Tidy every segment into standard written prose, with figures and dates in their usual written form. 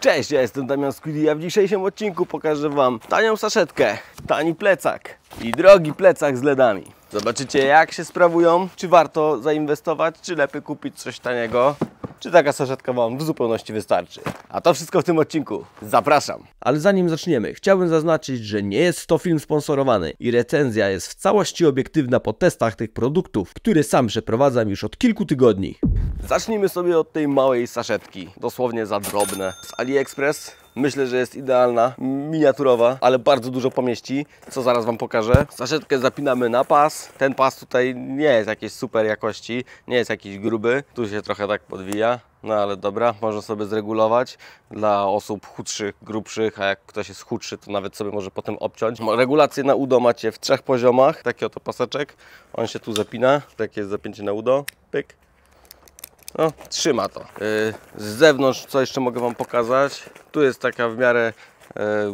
Cześć, ja jestem Damian Squiddy, a w dzisiejszym odcinku pokażę Wam tanią saszetkę, tani plecak i drogi plecak z LEDami. Zobaczycie, jak się sprawują, czy warto zainwestować, czy lepiej kupić coś taniego, czy taka saszetka Wam w zupełności wystarczy. A to wszystko w tym odcinku. Zapraszam! Ale zanim zaczniemy, chciałbym zaznaczyć, że nie jest to film sponsorowany i recenzja jest w całości obiektywna po testach tych produktów, które sam przeprowadzam już od kilku tygodni. Zacznijmy sobie od tej małej saszetki, dosłownie za drobne. Z AliExpress. Myślę, że jest idealna, miniaturowa, ale bardzo dużo pomieści, co zaraz Wam pokażę. Saszetkę zapinamy na pas. Ten pas tutaj nie jest jakiejś super jakości, nie jest jakiś gruby. Tu się trochę tak podwija, no ale dobra, można sobie zregulować. Dla osób chudszych, grubszych, a jak ktoś jest chudszy, to nawet sobie może potem obciąć. Regulację na udo macie w 3 poziomach. Taki oto paseczek, on się tu zapina, takie jest zapięcie na udo, pyk. No, trzyma to. Z zewnątrz, co jeszcze mogę Wam pokazać? Tu jest taka w miarę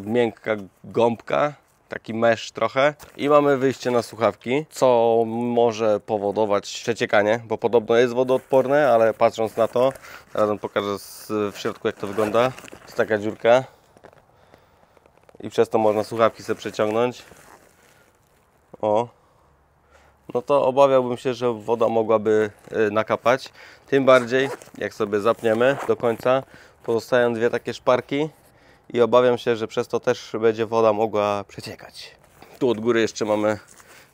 miękka gąbka, taki mesh trochę. I mamy wyjście na słuchawki, co może powodować przeciekanie, bo podobno jest wodoodporne, ale patrząc na to, teraz Wam pokażę w środku, jak to wygląda. Jest taka dziurka i przez to można słuchawki sobie przeciągnąć. O. No to obawiałbym się, że woda mogłaby nakapać. Tym bardziej, jak sobie zapniemy do końca, pozostają dwie takie szparki i obawiam się, że przez to też będzie woda mogła przeciekać. Tu od góry jeszcze mamy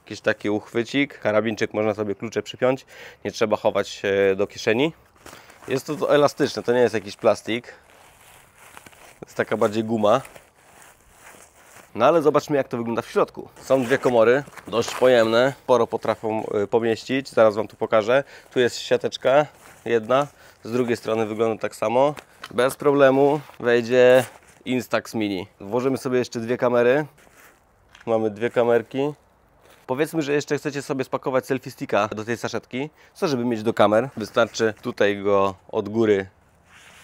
jakiś taki uchwycik, karabinczyk, można sobie klucze przypiąć, nie trzeba chować do kieszeni. Jest to elastyczne, to nie jest jakiś plastik, to jest taka bardziej guma. No ale zobaczmy, jak to wygląda w środku. Są dwie komory, dość pojemne, sporo potrafią pomieścić, zaraz Wam tu pokażę. Tu jest siateczka jedna, z drugiej strony wygląda tak samo. Bez problemu wejdzie Instax Mini. Włożymy sobie jeszcze dwie kamery. Mamy dwie kamerki. Powiedzmy, że jeszcze chcecie sobie spakować selfie sticka do tej saszetki. Co, żeby mieć do kamer? Wystarczy tutaj go od góry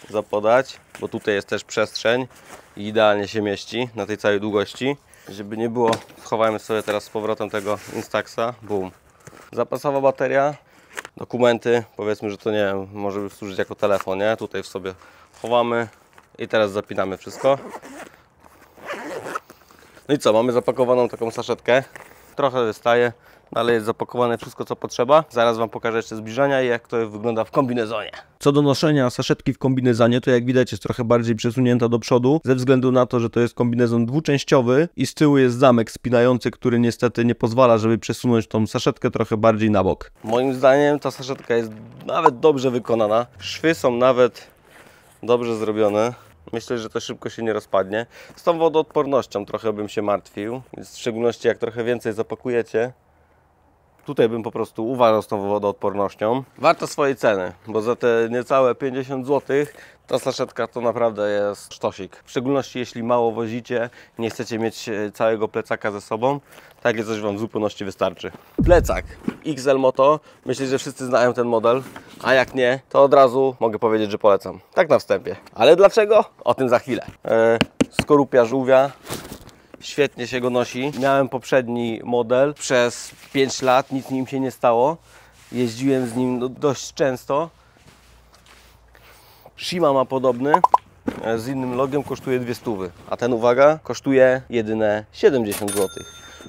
zapodać, bo tutaj jest też przestrzeń i idealnie się mieści na tej całej długości. Żeby nie było, schowajmy sobie teraz z powrotem tego Instaxa. Boom. Zapasowa bateria, dokumenty, powiedzmy, że to nie wiem, może służyć jako telefon, nie? Tutaj w sobie chowamy i teraz zapinamy wszystko. No i co, mamy zapakowaną taką saszetkę. Trochę wystaje, ale jest zapakowane wszystko, co potrzeba. Zaraz Wam pokażę jeszcze zbliżenia i jak to wygląda w kombinezonie. Co do noszenia saszetki w kombinezonie, to jak widać jest trochę bardziej przesunięta do przodu, ze względu na to, że to jest kombinezon dwuczęściowy i z tyłu jest zamek spinający, który niestety nie pozwala, żeby przesunąć tą saszetkę trochę bardziej na bok. Moim zdaniem ta saszetka jest nawet dobrze wykonana. Szwy są nawet dobrze zrobione. Myślę, że to szybko się nie rozpadnie. Z tą wodoodpornością trochę bym się martwił, w szczególności jak trochę więcej zapakujecie. Tutaj bym po prostu uważał z tą wodoodpornością. Warto swojej ceny, bo za te niecałe 50 zł ta saszetka to naprawdę jest sztosik. W szczególności jeśli mało wozicie, nie chcecie mieć całego plecaka ze sobą, takie coś Wam w zupełności wystarczy. Plecak XL Moto, myślę, że wszyscy znają ten model, a jak nie, to od razu mogę powiedzieć, że polecam. Tak na wstępie. Ale dlaczego? O tym za chwilę. Skorupia żółwia. Świetnie się go nosi. Miałem poprzedni model przez 5 lat, nic nim się nie stało. Jeździłem z nim dość często. Shima ma podobny, z innym logiem, kosztuje 200, a ten, uwaga, kosztuje jedyne 70 zł.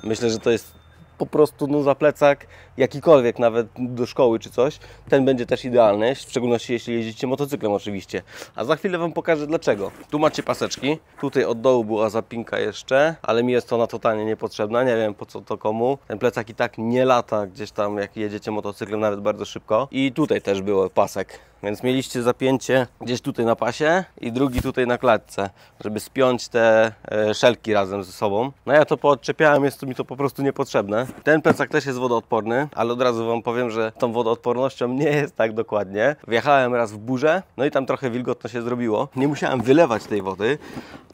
Myślę, że to jest po prostu no, za plecak jakikolwiek, nawet do szkoły czy coś. Ten będzie też idealny, w szczególności jeśli jeździcie motocyklem oczywiście. A za chwilę Wam pokażę dlaczego. Tu macie paseczki, tutaj od dołu była zapinka jeszcze, ale mi jest ona totalnie niepotrzebna, nie wiem po co to komu. Ten plecak i tak nie lata gdzieś tam, jak jedziecie motocyklem, nawet bardzo szybko. I tutaj też był pasek, więc mieliście zapięcie gdzieś tutaj na pasie i drugi tutaj na klatce, żeby spiąć te szelki razem ze sobą. No ja to poodczepiałem, jest mi to po prostu niepotrzebne. Ten plecak też jest wodoodporny, ale od razu Wam powiem, że tą wodoodpornością nie jest tak dokładnie. Wjechałem raz w burzę, no i tam trochę wilgotno się zrobiło. Nie musiałem wylewać tej wody,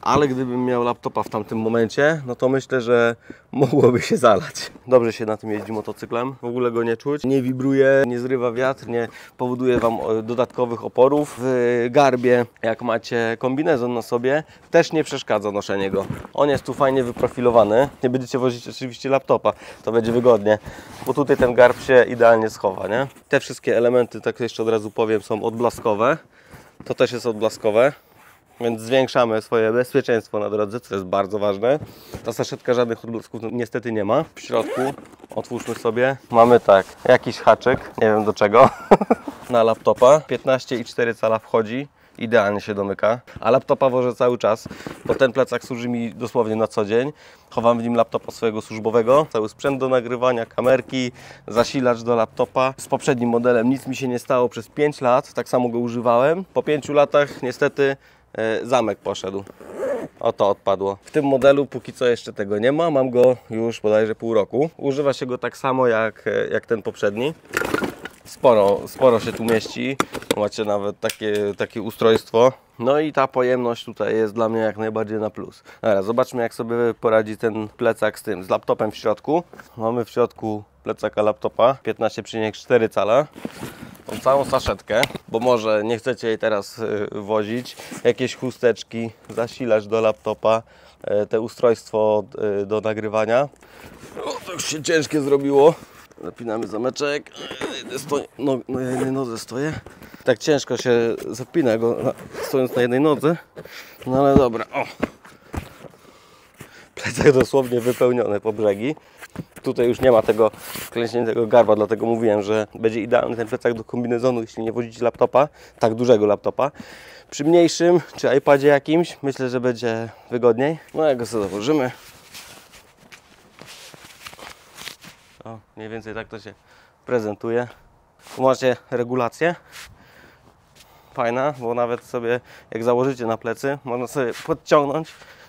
ale gdybym miał laptopa w tamtym momencie, no to myślę, że mogłoby się zalać. Dobrze się na tym jeździ motocyklem, w ogóle go nie czuć, nie wibruje, nie zrywa wiatr, nie powoduje Wam dodatkowych oporów. W garbie, jak macie kombinezon na sobie, też nie przeszkadza noszenie go. On jest tu fajnie wyprofilowany, nie będziecie wozić oczywiście laptopa, to będzie wygodnie, bo tutaj ten garb się idealnie schowa, nie? Te wszystkie elementy, tak jeszcze od razu powiem, są odblaskowe. To też jest odblaskowe. więc zwiększamy swoje bezpieczeństwo na drodze, co jest bardzo ważne. Ta saszetka żadnych odblasków niestety nie ma. W środku otwórzmy sobie. Mamy tak, jakiś haczyk, nie wiem do czego, na laptopa. 15,4 cala wchodzi. Idealnie się domyka, a laptopa wożę cały czas, bo ten plecak służy mi dosłownie na co dzień. Chowam w nim laptopa swojego służbowego, cały sprzęt do nagrywania, kamerki, zasilacz do laptopa. Z poprzednim modelem nic mi się nie stało przez 5 lat, tak samo go używałem. Po 5 latach niestety zamek poszedł. Oto odpadło. W tym modelu póki co jeszcze tego nie ma, mam go już bodajże pół roku. Używa się go tak samo jak ten poprzedni. Sporo się tu mieści, macie nawet takie ustrojstwo. No i ta pojemność tutaj jest dla mnie jak najbardziej na plus. Dobra, zobaczmy jak sobie poradzi ten plecak z laptopem w środku. Mamy w środku plecaka laptopa 15,4 cala. Tą całą saszetkę, bo może nie chcecie jej teraz wozić. Jakieś chusteczki, zasilacz do laptopa, te ustrojstwo do nagrywania. O, to już się ciężkie zrobiło. Zapinamy zameczek. Na jednej nodze stoję. Tak ciężko się zapina go stojąc na jednej nodze. No ale dobra. O. Plecak dosłownie wypełniony po brzegi. Tutaj już nie ma tego klęśniętego gardła, dlatego mówiłem, że będzie idealny ten plecak do kombinezonu, jeśli nie wozicie laptopa, tak dużego laptopa. Przy mniejszym czy iPadzie jakimś myślę, że będzie wygodniej. No jak go sobie założymy. O, mniej więcej tak to się prezentuje. Tu macie regulację. Fajna, bo nawet sobie jak założycie na plecy, można sobie podciągnąć,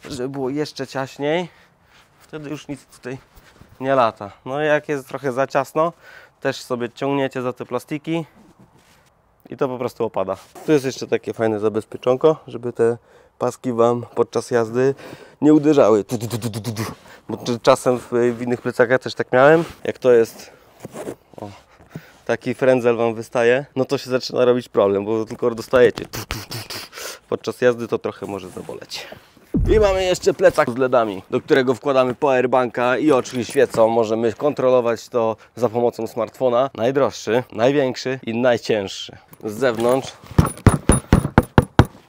żeby było jeszcze ciaśniej. Wtedy już nic tutaj nie lata. No i jak jest trochę za ciasno, też sobie ciągniecie za te plastiki i to po prostu opada. Tu jest jeszcze takie fajne zabezpieczonko, żeby te paski Wam podczas jazdy nie uderzały. Bo czasem w innych plecakach też tak miałem. Jak to jest taki frędzel Wam wystaje, no to się zaczyna robić problem, bo tylko dostajecie. Podczas jazdy to trochę może zaboleć. I mamy jeszcze plecak z LEDami, do którego wkładamy powerbanka i oczy świecą. Możemy kontrolować to za pomocą smartfona. Najdroższy, największy i najcięższy. Z zewnątrz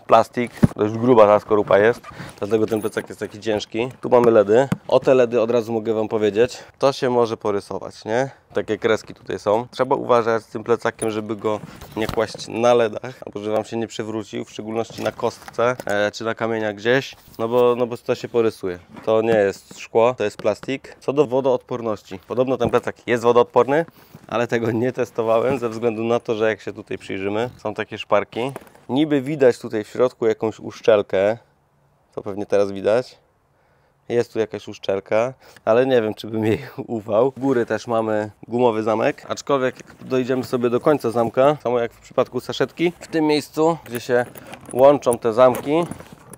plastik, dość gruba ta skorupa jest, dlatego ten plecak jest taki ciężki. Tu mamy LEDy. O te LEDy od razu mogę Wam powiedzieć, to się może porysować, nie? Takie kreski tutaj są. Trzeba uważać z tym plecakiem, żeby go nie kłaść na LEDach, albo żeby Wam się nie przewrócił, w szczególności na kostce czy na kamieniach gdzieś, no bo to się porysuje. To nie jest szkło, to jest plastik. Co do wodoodporności, podobno ten plecak jest wodoodporny, ale tego nie testowałem ze względu na to, że jak się tutaj przyjrzymy, są takie szparki. Niby widać tutaj w środku jakąś uszczelkę, to pewnie teraz widać. Jest tu jakaś uszczelka, ale nie wiem, czy bym jej ufał. U góry też mamy gumowy zamek, aczkolwiek jak dojdziemy sobie do końca zamka, samo jak w przypadku saszetki, w tym miejscu, gdzie się łączą te zamki,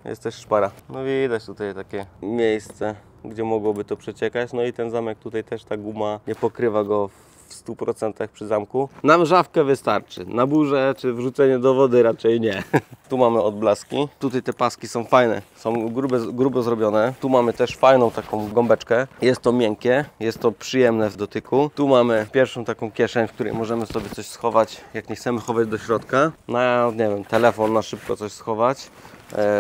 jest też szpara. No widać tutaj takie miejsce, gdzie mogłoby to przeciekać. No i ten zamek tutaj też ta guma nie pokrywa go w 100% przy zamku. Na mrzawkę wystarczy, na burzę czy wrzucenie do wody raczej nie. Tu mamy odblaski, tutaj te paski są fajne, są grubo zrobione. Tu mamy też fajną taką gąbeczkę, jest to miękkie, jest to przyjemne w dotyku. Tu mamy pierwszą taką kieszeń, w której możemy sobie coś schować, jak nie chcemy chować do środka. Na, nie wiem, telefon na szybko coś schować.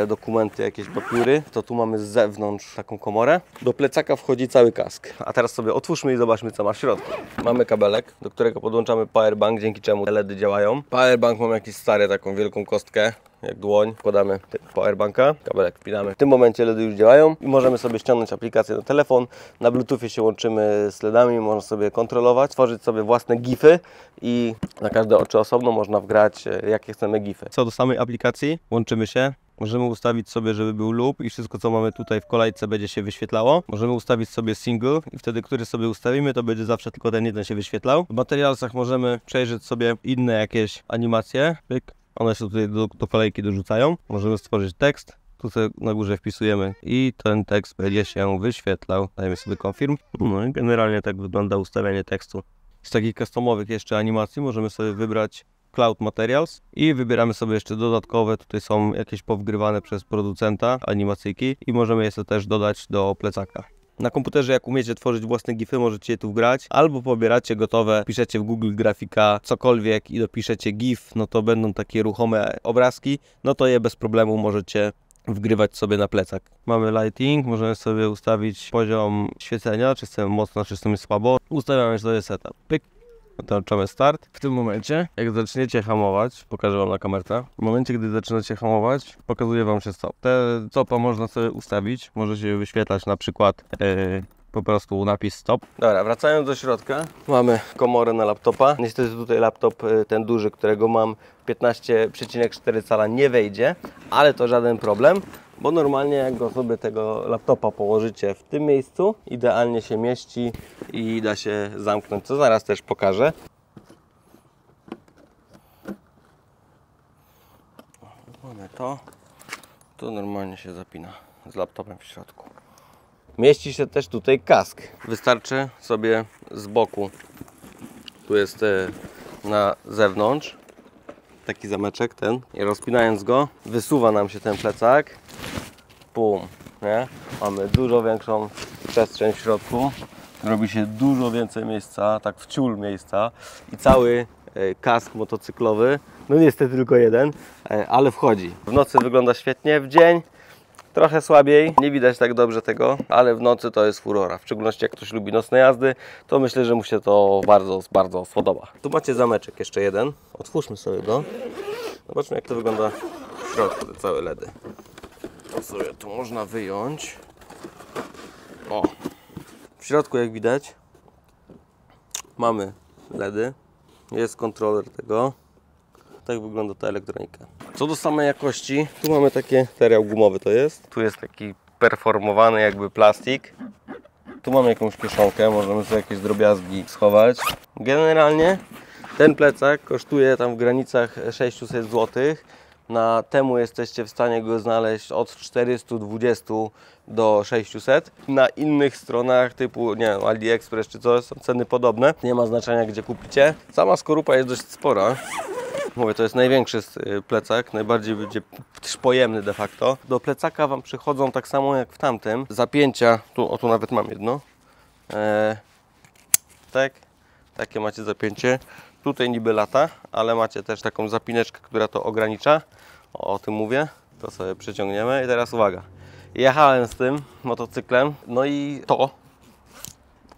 Dokumenty, jakieś papiery, to tu mamy z zewnątrz taką komorę. Do plecaka wchodzi cały kask. A teraz sobie otwórzmy i zobaczmy, co ma w środku. Mamy kabelek, do którego podłączamy powerbank, dzięki czemu LEDy działają. Powerbank mam jakiś stary, taką wielką kostkę, jak dłoń. Wkładamy powerbanka, kabelek wpinamy. W tym momencie LEDy już działają i możemy sobie ściągnąć aplikację na telefon. Na Bluetoothie się łączymy z LEDami, można sobie kontrolować, tworzyć sobie własne gify i na każde oczy osobno można wgrać, jakie chcemy gify. Co do samej aplikacji, łączymy się. Możemy ustawić sobie, żeby był loop i wszystko, co mamy tutaj w kolejce, będzie się wyświetlało. Możemy ustawić sobie single i wtedy, który sobie ustawimy, to będzie zawsze tylko ten jeden się wyświetlał. W materialsach możemy przejrzeć sobie inne jakieś animacje. Pyk. One się tutaj do kolejki dorzucają. Możemy stworzyć tekst. Tu sobie na górze wpisujemy i ten tekst będzie się wyświetlał. Dajemy sobie confirm. No i generalnie tak wygląda ustawianie tekstu. Z takich customowych jeszcze animacji możemy sobie wybrać Cloud Materials i wybieramy sobie jeszcze dodatkowe, tutaj są jakieś powgrywane przez producenta animacyjki i możemy je sobie też dodać do plecaka. Na komputerze, jak umiecie tworzyć własne gify, możecie je tu wgrać, albo pobieracie gotowe, piszecie w Google Grafika cokolwiek i dopiszecie gif, no to będą takie ruchome obrazki, no to je bez problemu możecie wgrywać sobie na plecak. Mamy lighting, możemy sobie ustawić poziom świecenia, czy chcemy mocno, czy chcemy słabo. Ustawiamy sobie setup. Pyk. Włączamy start. W tym momencie, jak zaczniecie hamować, pokażę Wam na kamerce. W momencie, gdy zaczynacie hamować, pokazuje Wam się stop. Te stopa można sobie ustawić. Może się wyświetlać na przykład po prostu napis stop. Dobra, wracając do środka. Mamy komorę na laptopa. Niestety tutaj laptop, ten duży, którego mam, 15,4 cala nie wejdzie, ale to żaden problem, bo normalnie jak go sobie tego laptopa położycie w tym miejscu, idealnie się mieści i da się zamknąć, co zaraz też pokażę. Mamy to normalnie się zapina z laptopem w środku. Mieści się też tutaj kask. Wystarczy sobie z boku, tu jest na zewnątrz, taki zameczek ten, i rozpinając go, wysuwa nam się ten plecak. Pum, nie? Mamy dużo większą przestrzeń w środku. Robi się dużo więcej miejsca, tak w ciul miejsca. I cały kask motocyklowy, no niestety tylko jeden, ale wchodzi. W nocy wygląda świetnie, w dzień trochę słabiej, nie widać tak dobrze tego, ale w nocy to jest furora. W szczególności jak ktoś lubi nocne jazdy, to myślę, że mu się to bardzo spodoba. Tu macie zameczek jeszcze jeden. Otwórzmy sobie go. Zobaczmy, jak to wygląda w środku, te całe LEDy. To sobie tu można wyjąć. O! W środku, jak widać, mamy LEDy. Jest kontroler tego. Tak wygląda ta elektronika. Co do samej jakości, tu mamy taki materiał gumowy to jest. Tu jest taki performowany jakby plastik. Tu mamy jakąś kieszonkę, możemy sobie jakieś drobiazgi schować. Generalnie ten plecak kosztuje tam w granicach 600 zł. Na Temu jesteście w stanie go znaleźć od 420 do 600. Na innych stronach typu, nie wiem, AliExpress czy coś, są ceny podobne. Nie ma znaczenia, gdzie kupicie. Sama skorupa jest dość spora. Mówię, to jest największy plecak, najbardziej będzie pojemny de facto. Do plecaka Wam przychodzą tak samo jak w tamtym zapięcia, tu nawet mam jedno. Tak, takie macie zapięcie. Tutaj niby lata, ale macie też taką zapineczkę, która to ogranicza. O tym mówię. To sobie przeciągniemy i teraz uwaga. Jechałem z tym motocyklem, no i to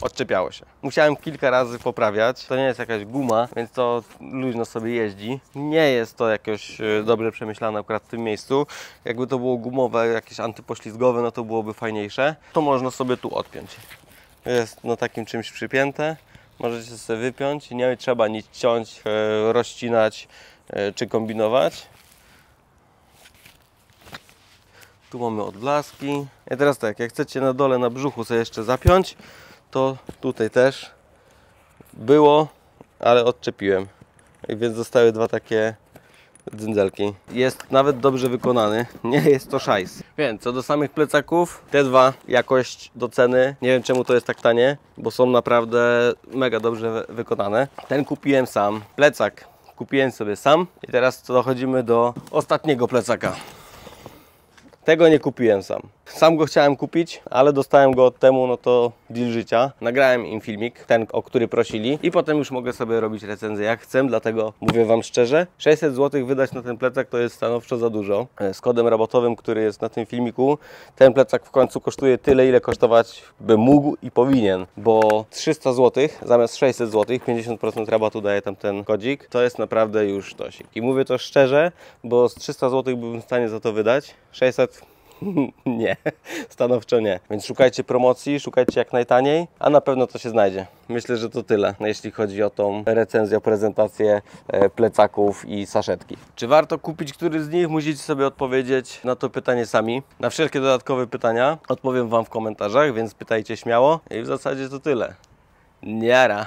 odczepiało się. Musiałem kilka razy poprawiać. To nie jest jakaś guma, więc to luźno sobie jeździ. Nie jest to jakoś dobrze przemyślane akurat w tym miejscu. Jakby to było gumowe, jakieś antypoślizgowe, no to byłoby fajniejsze. To można sobie tu odpiąć. Jest no takim czymś przypięte. Możecie sobie wypiąć. Nie trzeba nic ciąć, rozcinać czy kombinować. Tu mamy odblaski. I teraz tak, jak chcecie na dole, na brzuchu sobie jeszcze zapiąć, to tutaj też było, ale odczepiłem. I więc zostały dwa takie dzyndzelki. Jest nawet dobrze wykonany, nie jest to szajs. Więc co do samych plecaków, te dwa jakość do ceny. Nie wiem, czemu to jest tak tanie, bo są naprawdę mega dobrze wykonane. Ten kupiłem sam, plecak kupiłem sobie sam. I teraz dochodzimy do ostatniego plecaka. Tego nie kupiłem sam. Sam go chciałem kupić, ale dostałem go od Temu, no to deal życia. Nagrałem im filmik, ten, o który prosili, i potem już mogę sobie robić recenzję jak chcę, dlatego mówię Wam szczerze, 600 zł wydać na ten plecak to jest stanowczo za dużo. Z kodem rabatowym, który jest na tym filmiku, ten plecak w końcu kosztuje tyle, ile kosztować by mógł i powinien, bo 300 zł zamiast 600 zł, 50% rabatu daje tam ten kodzik, to jest naprawdę już tosik. I mówię to szczerze, bo z 300 zł byłbym w stanie za to wydać, 600 nie, stanowczo nie. Więc szukajcie promocji, szukajcie jak najtaniej, a na pewno to się znajdzie. Myślę, że to tyle, jeśli chodzi o tą recenzję, o prezentację plecaków i saszetki. Czy warto kupić któryś z nich? Musicie sobie odpowiedzieć na to pytanie sami. Na wszelkie dodatkowe pytania odpowiem Wam w komentarzach, więc pytajcie śmiało. I w zasadzie to tyle. Niara.